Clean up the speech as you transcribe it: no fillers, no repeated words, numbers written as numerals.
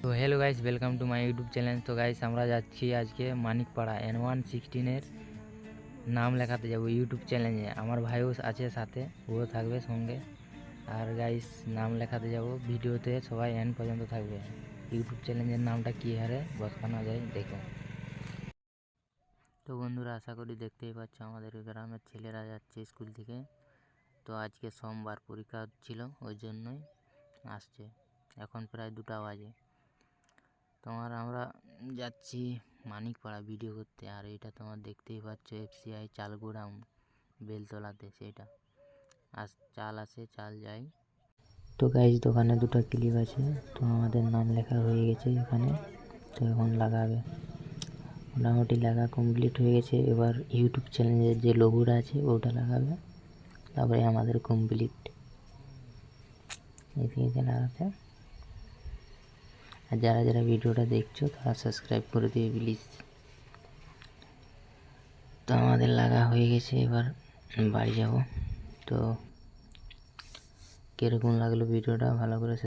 তো hello guys, welcome to my YouTube channel. তো guys, আমরা যাচ্ছি আজকে মানিকপাড়া N116-এর নাম লেখাতে যাব ইউটিউব চ্যানেলে। আমার ভাইও আছে সাথে, ও থাকবে সঙ্গে। আর গাইস, নাম লেখাতে যাব, ভিডিওতে সবাই এন্ড পর্যন্ত থাকবে। ইউটিউব চ্যানেলের নামটা কী হারে বসানো যায় দেখো। তো বন্ধুরা, আশা করি দেখতেই পাচ্ছ আমাদের গ্রামের ছেলেরা যাচ্ছে স্কুল থেকে। তো আজকে সোমবার পরীক্ষা ছিল, ওই জন্যই আসছে। এখন প্রায় 2টা বাজে। আমরা যাচ্ছি মানিকপাড়া ভিডিও করতে। আর এইটা তোমার দেখতেই পাচ্ছ FCI চালগোডাউন বেলতলাতে, সেইটা চাল আসে, চাল যায়। তো গাইজ, দোকানে 2টা ক্লিপ আছে। তো আমাদের নাম লেখা হয়ে গেছে এখানে। তো এখন লাগাবে, মোটামুটি লাগা কমপ্লিট হয়ে গেছে। এবার ইউটিউব চ্যানেলের যে লোগোটা আছে ওটা লাগাবে, তারপরে আমাদের কমপ্লিট। এদিকে লাগাতে। আর যারা যারা ভিডিওটা দেখছো তারা সাবস্ক্রাইব করে দিবে প্লিজ। তো আমাদের লাগা হয়ে গেছে, এবার বাড়ি যাব। তো কীরকম লাগলো ভিডিওটা ভালো করে